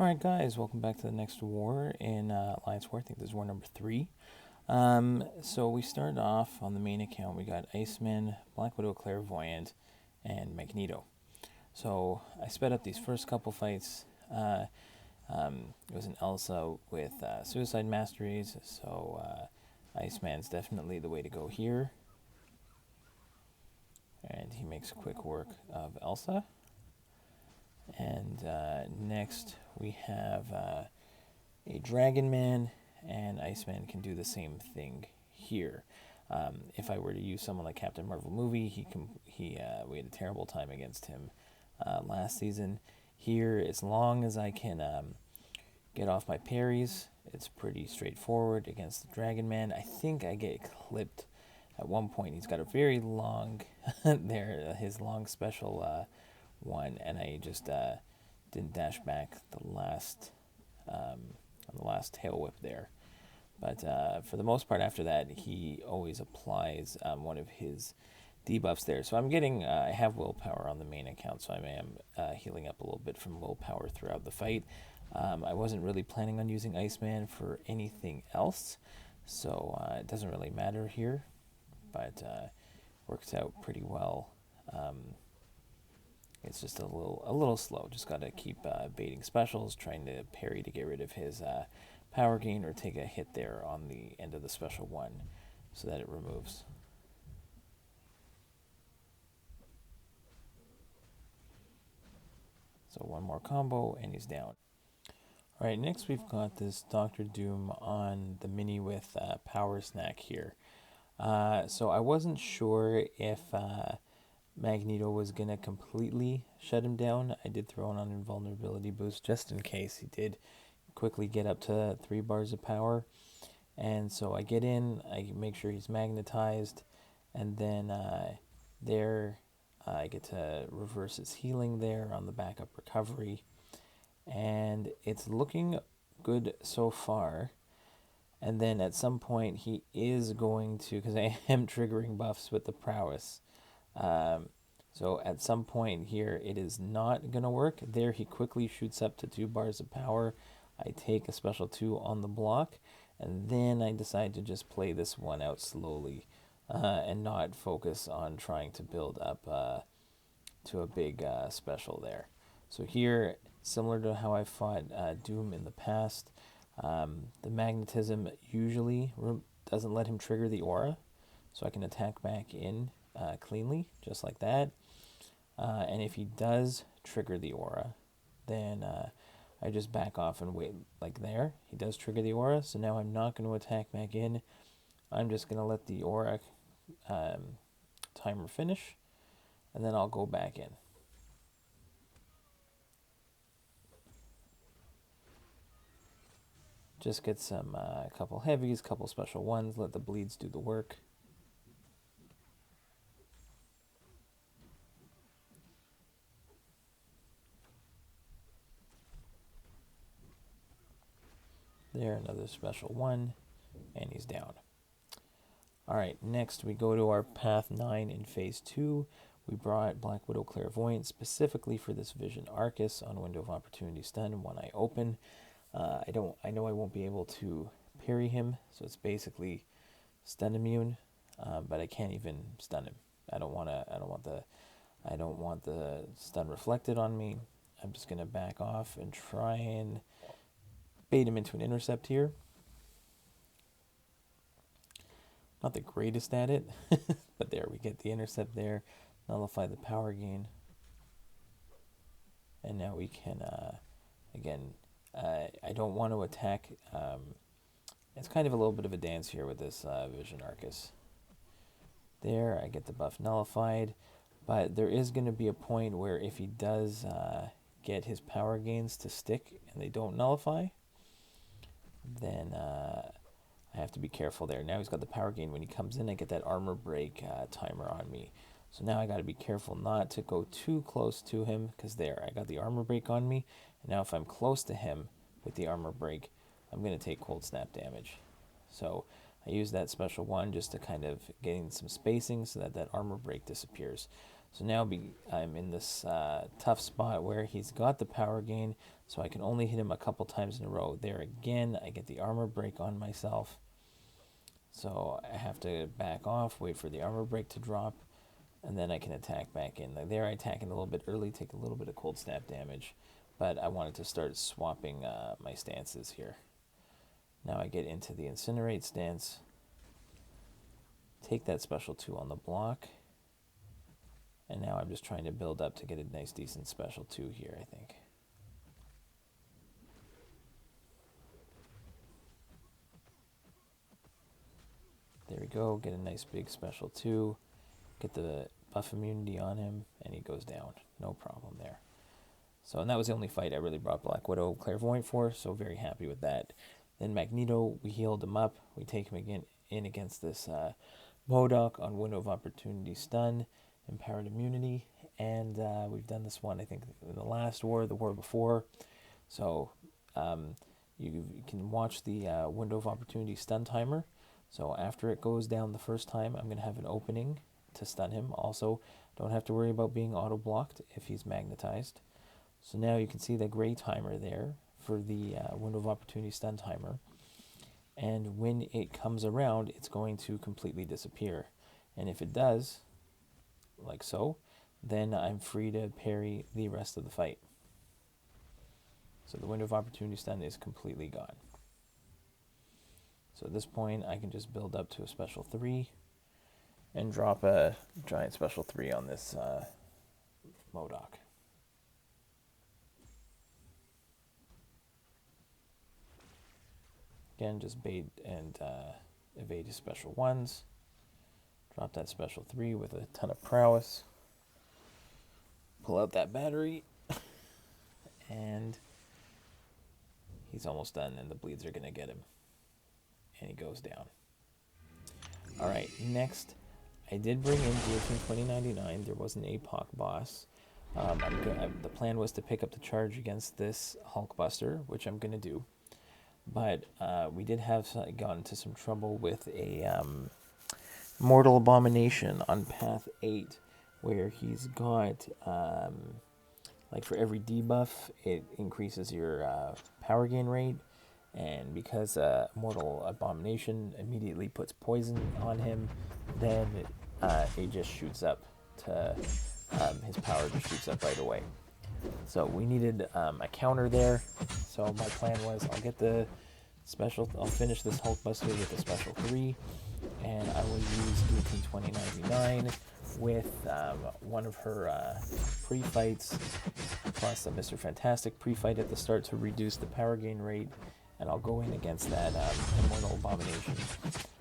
Alright guys, welcome back to the next war in Alliance War. I think this is war number 3. So we started off on the main account. We got Iceman, Black Widow, Clairvoyant, and Magneto. So I sped up these first couple fights. It was an Elsa with Suicide Masteries, so Iceman's definitely the way to go here. And he makes quick work of Elsa. And next we have a Dragon Man, and Iceman can do the same thing here. If I were to use someone like Captain Marvel movie, we had a terrible time against him last season. Here, as long as I can get off my parries, it's pretty straightforward against the Dragon Man. I think I get clipped at one point. He's got a very long his long special one, and I just didn't dash back the last on the last tail whip there. But for the most part, after that, he always applies one of his debuffs there. So I'm getting, I have willpower on the main account, so I am healing up a little bit from willpower throughout the fight. I wasn't really planning on using Iceman for anything else, so it doesn't really matter here, but works out pretty well. It's just a little slow. Just got to keep baiting specials, trying to parry to get rid of his power gain or take a hit there on the end of the special one so that it removes. So one more combo and he's down. Alright, next we've got this Doctor Doom on the mini with Power Snack here. So I wasn't sure if Magneto was going to completely shut him down. I did throw in an invulnerability boost just in case he did quickly get up to 3 bars of power. And so I get in, I make sure he's magnetized, and then I get to reverse his healing there on the backup recovery. And it's looking good so far. And then at some point he is going to, because I am triggering buffs with the prowess. So at some point here it is not going to work. There he quickly shoots up to 2 bars of power. I take a special 2 on the block. And then I decide to just play this one out slowly. And not focus on trying to build up to a big special there. So here, similar to how I fought Doom in the past, the magnetism usually doesn't let him trigger the aura, so I can attack back in cleanly, just like that. And if he does trigger the aura, then I just back off and wait like there. He does trigger the aura, so now I'm not going to attack back in. I'm just going to let the aura timer finish, and then I'll go back in. Just get some couple heavies, couple special ones, let the bleeds do the work. There, another special one, and he's down. Alright, next we go to our Path 9 in Phase 2. We brought Black Widow Clairvoyant specifically for this Vision Arcus on Window of Opportunity Stun when I open. I know I won't be able to parry him, so it's basically stun immune, but I can't even stun him. I don't want the stun reflected on me. I'm just gonna back off and try and bait him into an intercept here. Not the greatest at it, but there we get the intercept there, nullify the power gain, and now we can again. I don't want to attack. It's kind of a little bit of a dance here with this Vision Arcus. There, I get the buff nullified, but there is going to be a point where if he does get his power gains to stick and they don't nullify, then I have to be careful there. Now he's got the power gain. When he comes in, I get that armor break timer on me. So now I got to be careful not to go too close to him, because there, I got the armor break on me. And now if I'm close to him with the armor break, I'm going to take cold snap damage. So I use that special one just to kind of gain some spacing so that that armor break disappears. So now I'm in this tough spot where he's got the power gain, so I can only hit him a couple times in a row. There again, I get the armor break on myself. So I have to back off, wait for the armor break to drop, and then I can attack back in. There I attack in a little bit early, take a little bit of cold snap damage, but I wanted to start swapping my stances here. Now I get into the Incinerate stance, take that special 2 on the block, and now I'm just trying to build up to get a nice decent special 2 here, I think. There we go, get a nice big special 2, get the buff immunity on him, and he goes down. No problem there. So, and that was the only fight I really brought Black Widow Clairvoyant for, so very happy with that. Then Magneto, we healed him up. We take him again in against this modoc on Window of Opportunity stun, empowered immunity, and we've done this one, I think, in the last war, the war before. So you can watch the Window of Opportunity stun timer. So after it goes down the first time, I'm going to have an opening to stun him. Also, don't have to worry about being auto-blocked if he's magnetized. So now you can see the gray timer there for the Window of Opportunity stun timer. And when it comes around, it's going to completely disappear. And if it does, like so, then I'm free to parry the rest of the fight. So the Window of Opportunity stun is completely gone. So at this point, I can just build up to a special 3 and drop a giant special 3 on this modoc. Again, just bait and evade his special 1s. Drop that special 3 with a ton of prowess. Pull out that battery. And he's almost done, and the bleeds are going to get him. And he goes down. Alright, next, I did bring in G2099. There was an APOC boss. The plan was to pick up the charge against this Hulkbuster, which I'm going to do. But we did have gotten into some trouble with a Immortal Abomination on path 8, where he's got, like for every debuff, it increases your power gain rate. And because Immortal Abomination immediately puts poison on him, then it just shoots up to, his power just shoots up right away. So we needed a counter there. So my plan was I'll finish this Hulkbuster with a special 3, and I will use G2099 with one of her pre-fights, plus a Mr. Fantastic pre-fight at the start to reduce the power gain rate, and I'll go in against that Immortal Abomination.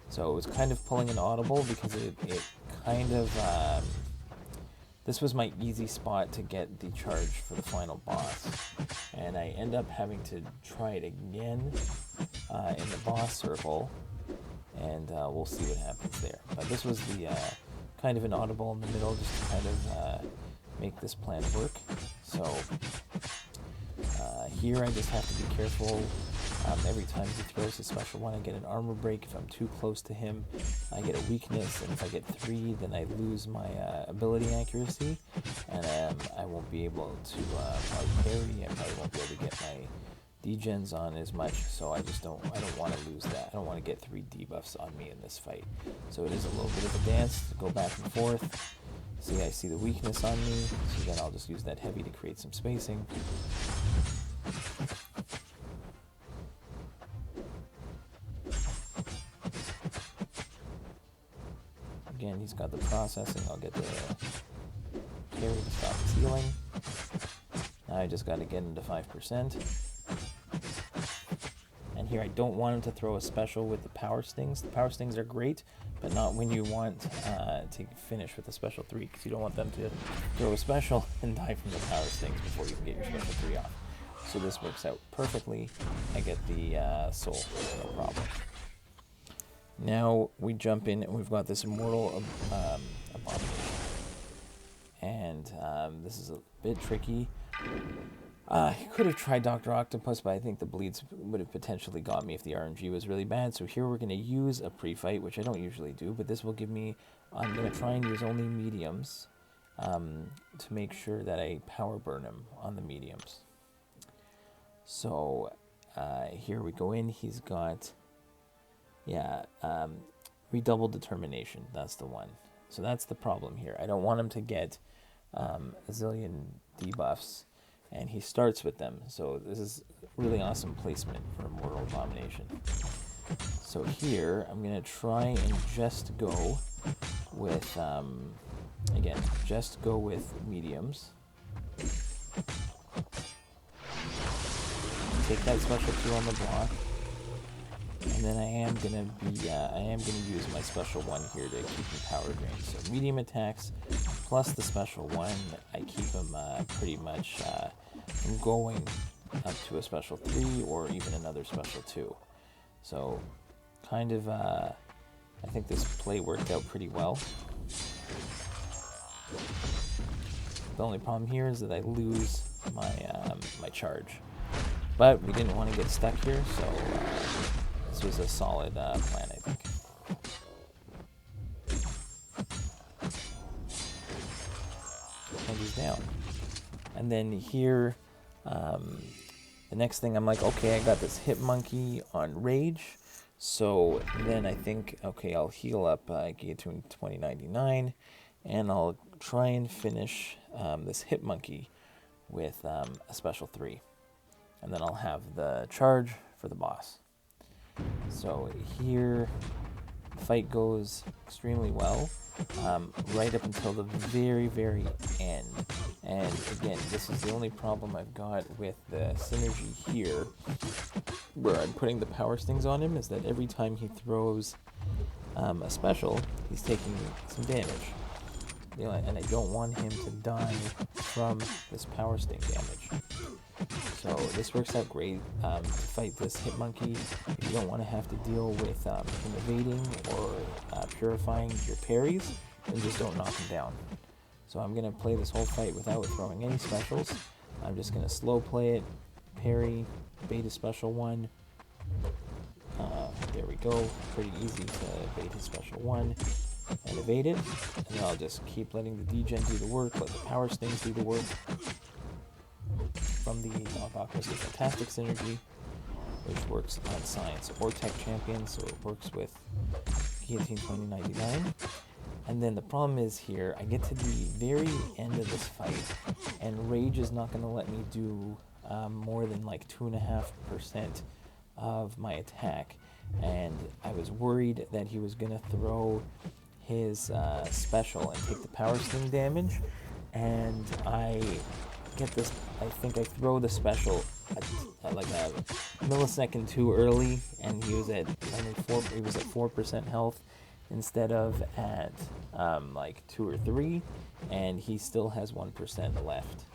So it was kind of pulling an audible because it kind of... this was my easy spot to get the charge for the final boss. And I end up having to try it again in the boss circle, and we'll see what happens there. But this was the kind of an audible in the middle, just to kind of make this plan work. So here I just have to be careful. Every time he throws his special 1, I get an armor break. If I'm too close to him, I get a weakness, and if I get 3, then I lose my ability accuracy, and I won't be able to probably parry. I probably won't be able to get my degens on as much, so I don't want to lose that. I don't want to get 3 debuffs on me in this fight. So it is a little bit of a dance to go back and forth. See, I see the weakness on me, so then I'll just use that heavy to create some spacing. Again, he's got the processing. I'll get the parry to stop his healing. Now I just got to get him to 5%. And here I don't want him to throw a special with the power stings. The power stings are great, but not when you want to finish with a special 3, because you don't want them to throw a special and die from the power stings before you can get your special 3 off. So this works out perfectly. I get the soul, no problem. Now we jump in and we've got this Immortal Abomination. And this is a bit tricky. I could have tried Dr. Octopus, but I think the bleeds would have potentially got me if the RNG was really bad. So here we're going to use a pre-fight, which I don't usually do, but this will give me... I'm going to try and use only mediums to make sure that I power burn him on the mediums. So here we go in. He's got, redoubled determination. That's the one. So that's the problem here. I don't want him to get a zillion debuffs, and he starts with them. So this is really awesome placement for Immortal Abomination. So here I'm going to try and just go with, again, just go with mediums. Take that special 2 on the block. And then I am gonna use my special 1 here to keep him power drained. So medium attacks plus the special 1, I keep him pretty much from going up to a special 3 or even another special 2. So kind of, I think this play worked out pretty well. The only problem here is that I lose my my charge, but we didn't want to get stuck here, so this was a solid plan, I think. And he's down. And then here, the next thing I'm like, okay, I got this hit monkey on rage. So then I think, okay, I'll heal up G2099, and I'll try and finish this hit monkey with a special 3. And then I'll have the charge for the boss. So here, the fight goes extremely well, right up until the very, very end. And again, this is the only problem I've got with the synergy here, where I'm putting the power stings on him, is that every time he throws a special, he's taking some damage. You know, and I don't want him to die from this power sting damage. So this works out great to fight this hit monkey. If you don't want to have to deal with him evading or purifying your parries, then just don't knock him down. So I'm going to play this whole fight without throwing any specials. I'm just going to slow play it, parry, bait a special 1. There we go. Pretty easy to bait his special 1 and evade it. And then I'll just keep letting the degen do the work, let the power stings do the work. From the modoc Mr. Fantastic synergy, which works on Science or Tech Champion, so it works with G2099. And then the problem is here, I get to the very end of this fight, and Rage is not going to let me do more than like 2.5% of my attack. And I was worried that he was going to throw his special and take the power sting damage, and I get this, I think I throw the special at like a millisecond too early, and he was at only 4% health instead of at like 2 or 3, and he still has 1% left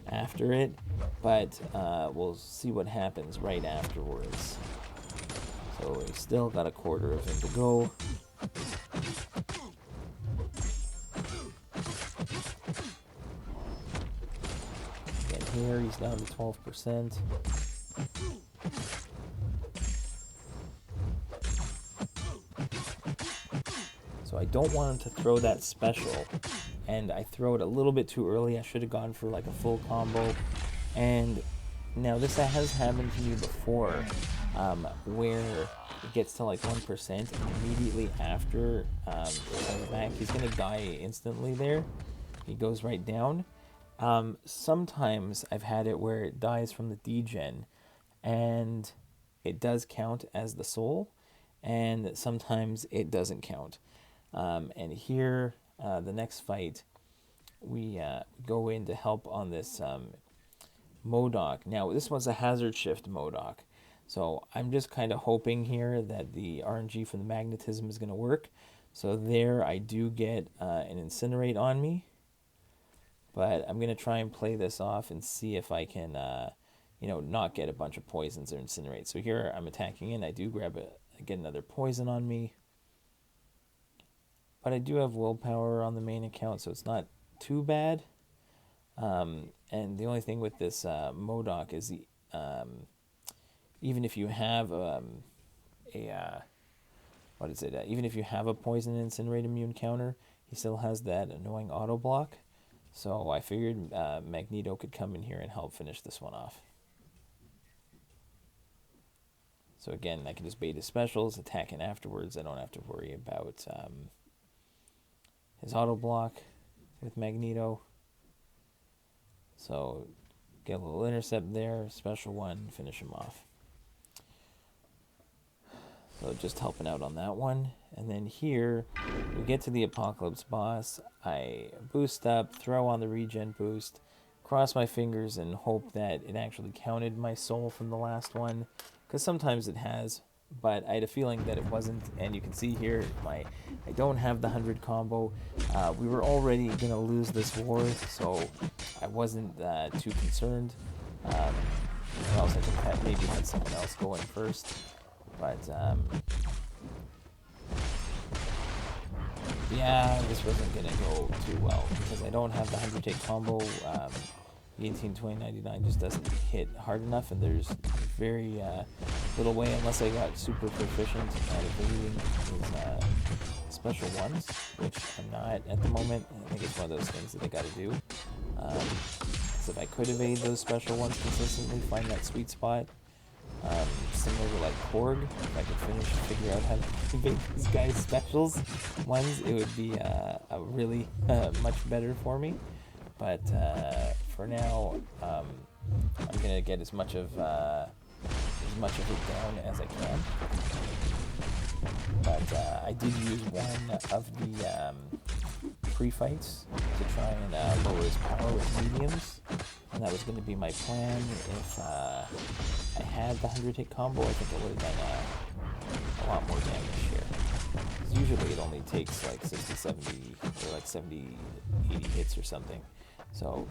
after it, but we'll see what happens right afterwards. So we still got a quarter of him to go. Here he's down to 12%. So I don't want him to throw that special, and I throw it a little bit too early. I should have gone for like a full combo. And now this has happened to me before, where it gets to like 1%, and immediately after it comes back, he's gonna die instantly there. He goes right down. Sometimes I've had it where it dies from the degen, and it does count as the soul, and sometimes it doesn't count. And here, the next fight, we go in to help on this modoc. Now, this was a hazard shift modoc, so I'm just kind of hoping here that the RNG from the magnetism is going to work. So there I do get an incinerate on me. But I'm going to try and play this off and see if I can, not get a bunch of poisons or incinerate. So here I'm attacking in. I do get another poison on me. But I do have willpower on the main account, so it's not too bad. And the only thing with this modoc is even if you have even if you have a poison incinerate immune counter, he still has that annoying auto block. So I figured Magneto could come in here and help finish this one off. So again, I can just bait his specials, attack in afterwards. I don't have to worry about his auto block with Magneto. So get a little intercept there, special one, finish him off. So just helping out on that one. And then here, we get to the Apocalypse boss. I boost up, throw on the regen boost, cross my fingers and hope that it actually counted my soul from the last one. Because sometimes it has, but I had a feeling that it wasn't. And you can see here, I don't have the 100 combo. We were already going to lose this war, so I wasn't too concerned. Or else I could have maybe had someone else go in first. But, yeah, this wasn't going to go too well because I don't have the 100 take combo. The 18-20-99 just doesn't hit hard enough, and there's very little way, unless I got super proficient at evading his special ones, which I'm not at the moment. I think it's one of those things that I got to do. So if I could evade those special ones consistently, find that sweet spot, similar to like Korg, if I could figure out how to evade these guys' specials ones, it would be a really much better for me. But for now, I'm gonna get as much of it down as I can. But I did use one of the pre-fights to try and lower his power with mediums, and that was going to be my plan. If I had the 100 hit combo, I think I would have done a lot more damage here. 'Cause usually it only takes like 60, 70, or like 70, 80 hits or something. So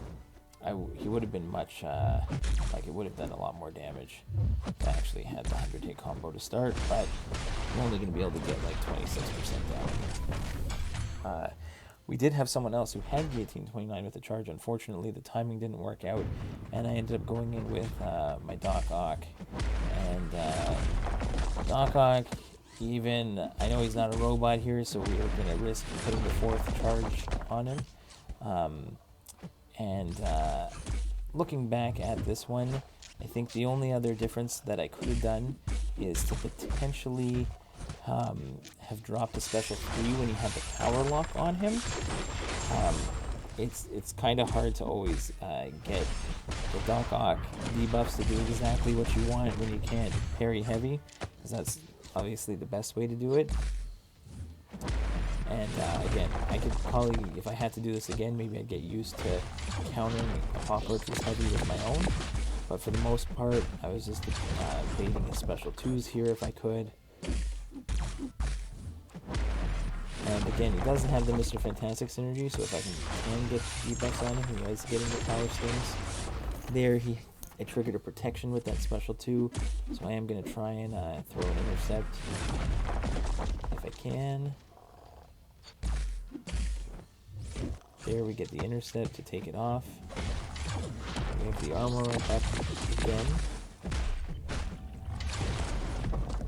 he would have been much, like it would have done a lot more damage if I actually had the 100 hit combo to start, but I'm only going to be able to get like 26% down here. We did have someone else who had the 18-29 with the charge. Unfortunately, the timing didn't work out, and I ended up going in with my Doc Ock. And Doc Ock, even, I know he's not a robot here, so we were going to risk putting the 4th charge on him. Looking back at this one, I think the only other difference that I could have done is to potentially have dropped a special 3 when he had the power lock on him. It's kind of hard to always get the Doc Ock debuffs to do exactly what you want when you can't parry heavy, because that's obviously the best way to do it. And again, I could probably, if I had to do this again, maybe I'd get used to countering Apocalypse's heavy with my own. But for the most part, I was just baiting his special 2s here if I could. And again, he doesn't have the Mr. Fantastic synergy, so if I can get debuffs on him, he is getting the power stings. There, I triggered a protection with that special 2, so I am going to try and throw an intercept if I can. There, we get the intercept to take it off. We have the armor up again.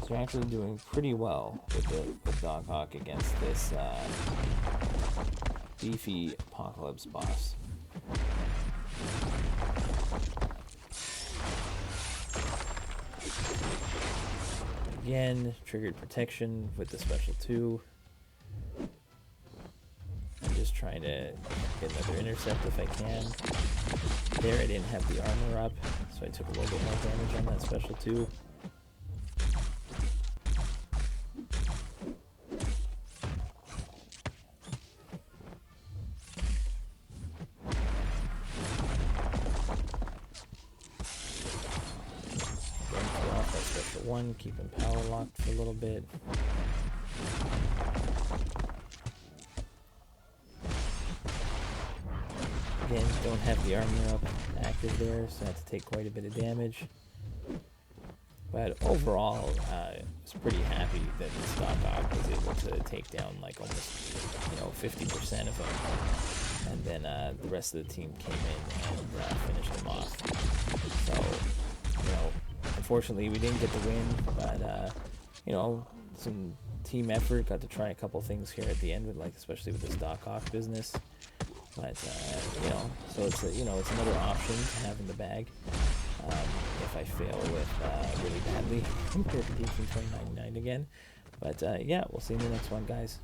So we're actually doing pretty well with Doc Ock against this beefy Apocalypse boss. Again, triggered protection with the special 2. I'm just trying to get another intercept if I can. There, I didn't have the armor up, so I took a little bit more damage on that special 2. One, keep him power locked for a little bit. Again, don't have the armor up active there, so I have to take quite a bit of damage. But overall, I was pretty happy that this Doc Ock was able to take down like almost, 50% of them. And then the rest of the team came in and finished them off. So, unfortunately we didn't get the win, but, some team effort. Got to try a couple things here at the end with, like, especially with the stock off business. But you know, so it's it's another option to have in the bag. If I fail with really badly compared to G2099 again. But yeah, we'll see you in the next one, guys.